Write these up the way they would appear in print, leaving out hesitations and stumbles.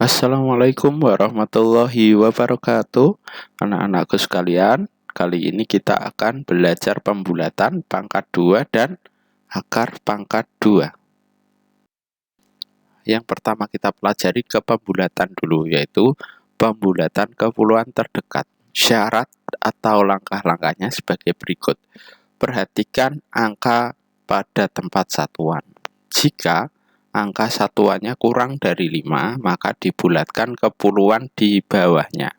Assalamualaikum warahmatullahi wabarakatuh. Anak-anakku sekalian, kali ini kita akan belajar pembulatan pangkat 2 dan akar pangkat 2. Yang pertama kita pelajari ke pembulatan dulu, yaitu pembulatan ke puluhan terdekat. Syarat atau langkah-langkahnya sebagai berikut. Perhatikan angka pada tempat satuan. Jika angka satuannya kurang dari 5, maka dibulatkan ke puluhan di bawahnya.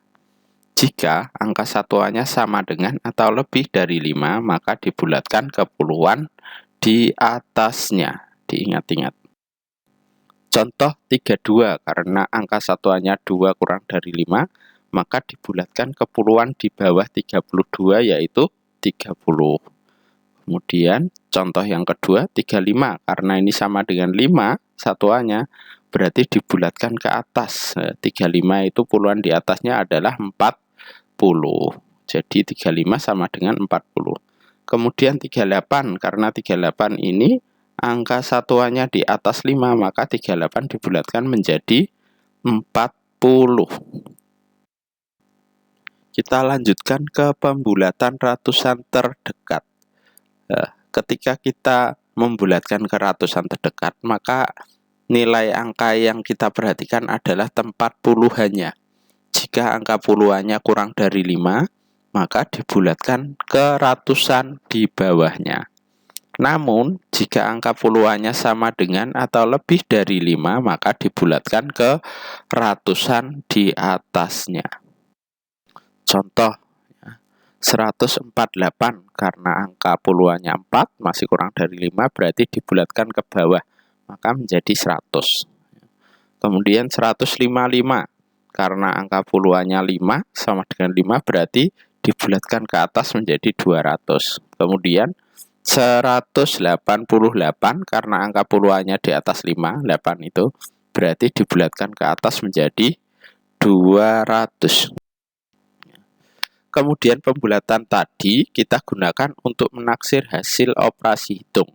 Jika angka satuannya sama dengan atau lebih dari 5, maka dibulatkan ke puluhan di atasnya. Diingat-ingat. Contoh 32, karena angka satuannya 2 kurang dari 5, maka dibulatkan ke puluhan di bawah 32, yaitu 30. Kemudian contoh yang kedua 35, karena ini sama dengan 5 satuannya, berarti dibulatkan ke atas. 35 itu puluhan di atasnya adalah 40. Jadi 35 sama dengan 40. Kemudian 38, karena 38 ini angka satuannya di atas 5, maka 38 dibulatkan menjadi 40. Kita lanjutkan ke pembulatan ratusan terdekat. Ketika kita membulatkan ke ratusan terdekat, maka nilai angka yang kita perhatikan adalah tempat puluhannya. Jika angka puluhannya kurang dari 5, maka dibulatkan ke ratusan di bawahnya. Namun, jika angka puluhannya sama dengan atau lebih dari 5, maka dibulatkan ke ratusan di atasnya. Contoh 148, karena angka puluhannya 4 masih kurang dari 5, berarti dibulatkan ke bawah, maka menjadi 100. Kemudian 155, karena angka puluhannya 5 sama dengan 5, berarti dibulatkan ke atas menjadi 200. Kemudian 188, karena angka puluhannya di atas 5, 8 itu, berarti dibulatkan ke atas menjadi 200. Kemudian pembulatan tadi kita gunakan untuk menaksir hasil operasi hitung.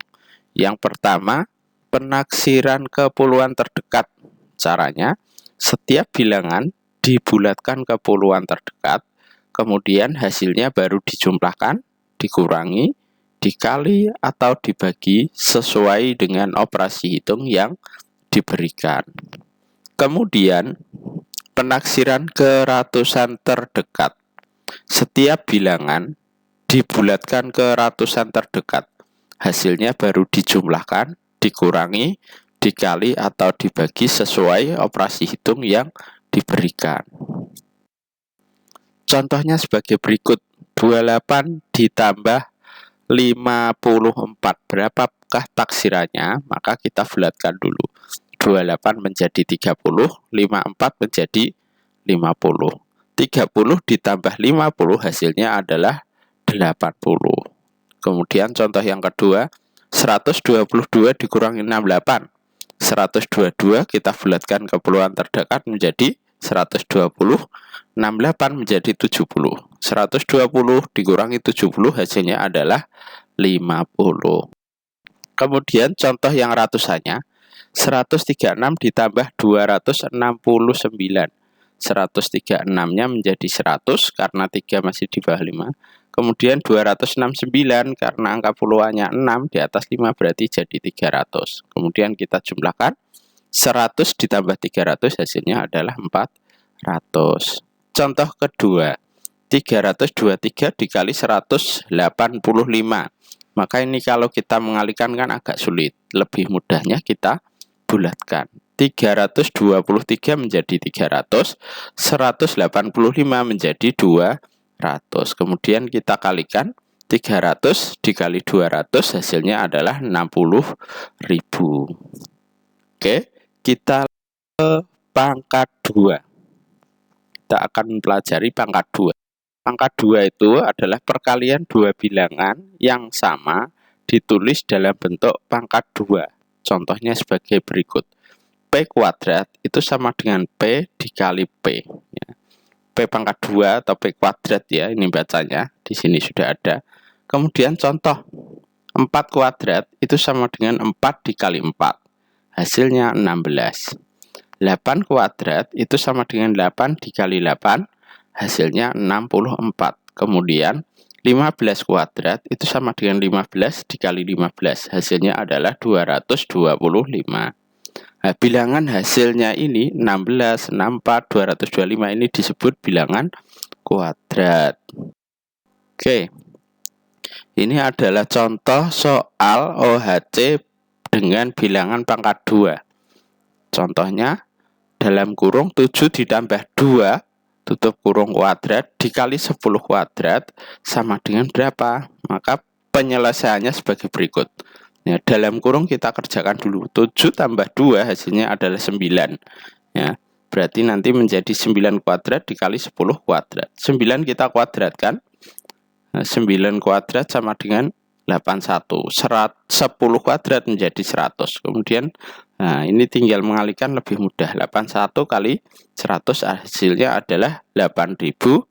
Yang pertama, penaksiran ke puluhan terdekat. Caranya, setiap bilangan dibulatkan ke puluhan terdekat, kemudian hasilnya baru dijumlahkan, dikurangi, dikali, atau dibagi sesuai dengan operasi hitung yang diberikan. Kemudian, penaksiran ke ratusan terdekat. Setiap bilangan dibulatkan ke ratusan terdekat. Hasilnya baru dijumlahkan, dikurangi, dikali, atau dibagi sesuai operasi hitung yang diberikan. Contohnya sebagai berikut. 28 ditambah 54. Berapakah taksirannya? Maka kita bulatkan dulu. 28 menjadi 30, 54 menjadi 50. 30 ditambah 50 hasilnya adalah 80. Kemudian contoh yang kedua, 122 dikurangi 68. 122 kita bulatkan ke puluhan terdekat menjadi 120, 68 menjadi 70. 120 dikurangi 70 hasilnya adalah 50. Kemudian contoh yang ratusannya, 136 ditambah 269. 136-nya menjadi 100 karena 3 masih di bawah 5. Kemudian 269 karena angka puluhannya 6 di atas 5 berarti jadi 300. Kemudian kita jumlahkan 100 ditambah 300 hasilnya adalah 400. Contoh kedua, 323 dikali 185. Maka ini kalau kita mengalihkan kan agak sulit. Lebih mudahnya kita bulatkan. 323 menjadi 300, 185 menjadi 200. Kemudian kita kalikan 300 dikali 200 hasilnya adalah 60.000. Oke, kita ke pangkat 2. Kita akan mempelajari pangkat 2. Pangkat 2 itu adalah perkalian dua bilangan yang sama ditulis dalam bentuk pangkat 2. Contohnya sebagai berikut. P kuadrat itu sama dengan P dikali P. P pangkat 2 atau P kuadrat ya, ini bacanya. Di sini sudah ada. Kemudian contoh 4 kuadrat itu sama dengan 4 dikali 4. Hasilnya 16. 8 kuadrat itu sama dengan 8 dikali 8, hasilnya 64. Kemudian 15 kuadrat itu sama dengan 15 dikali 15, hasilnya adalah 225. Nah, bilangan hasilnya ini 16, 64, 225 ini disebut bilangan kuadrat. Oke, ini adalah contoh soal OHC dengan bilangan pangkat 2. Contohnya, dalam kurung 7 ditambah 2, tutup kurung kuadrat, dikali 10 kuadrat, sama dengan berapa? Maka penyelesaiannya sebagai berikut. Ya, dalam kurung kita kerjakan dulu. 7 tambah 2 hasilnya adalah 9. Ya, berarti nanti menjadi 9 kuadrat dikali 10 kuadrat. 9 kita kuadratkan. Nah, 9 kuadrat sama dengan 81. 10 kuadrat menjadi 100. Kemudian nah, ini tinggal mengalihkan lebih mudah. 81 kali 100 hasilnya adalah 8100.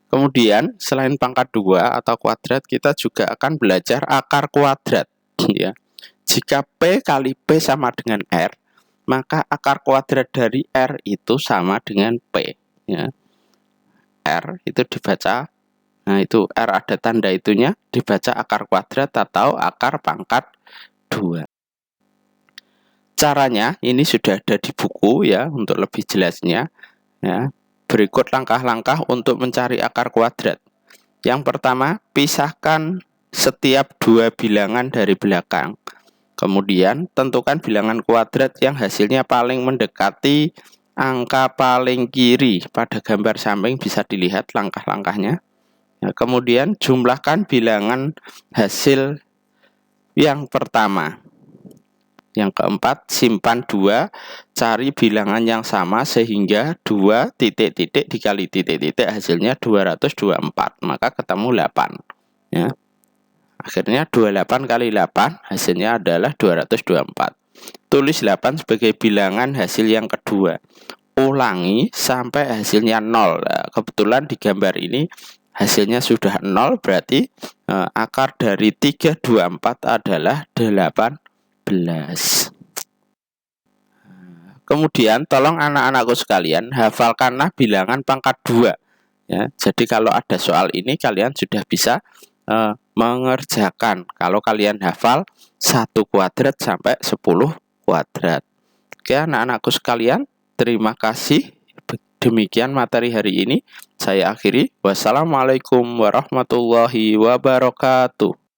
Kemudian selain pangkat 2 atau kuadrat, kita juga akan belajar akar kuadrat, ya. Jika P kali P sama dengan R, maka akar kuadrat dari R itu sama dengan P, ya. R itu dibaca, nah itu R ada tanda itunya, dibaca akar kuadrat atau akar pangkat 2. Caranya ini sudah ada di buku, ya, untuk lebih jelasnya, ya. Berikut langkah-langkah untuk mencari akar kuadrat. Yang pertama, pisahkan setiap dua bilangan dari belakang. Kemudian, tentukan bilangan kuadrat yang hasilnya paling mendekati angka paling kiri. Pada gambar samping bisa dilihat langkah-langkahnya. Nah, kemudian, jumlahkan bilangan hasil yang pertama. Yang keempat, simpan 2, cari bilangan yang sama sehingga 2 titik-titik dikali titik-titik hasilnya 224, maka ketemu 8, ya. Akhirnya 28 kali 8 hasilnya adalah 224. Tulis 8 sebagai bilangan hasil yang kedua. Ulangi sampai hasilnya 0. Nah, kebetulan di gambar ini hasilnya sudah 0, berarti akar dari 324 adalah 18. Kemudian tolong anak-anakku sekalian hafalkanlah bilangan pangkat 2, ya. Jadi kalau ada soal ini kalian sudah bisa mengerjakan kalau kalian hafal 1 kuadrat sampai 10 kuadrat. Oke anak-anakku sekalian, terima kasih. Demikian materi hari ini. Saya akhiri. Wassalamualaikum warahmatullahi wabarakatuh.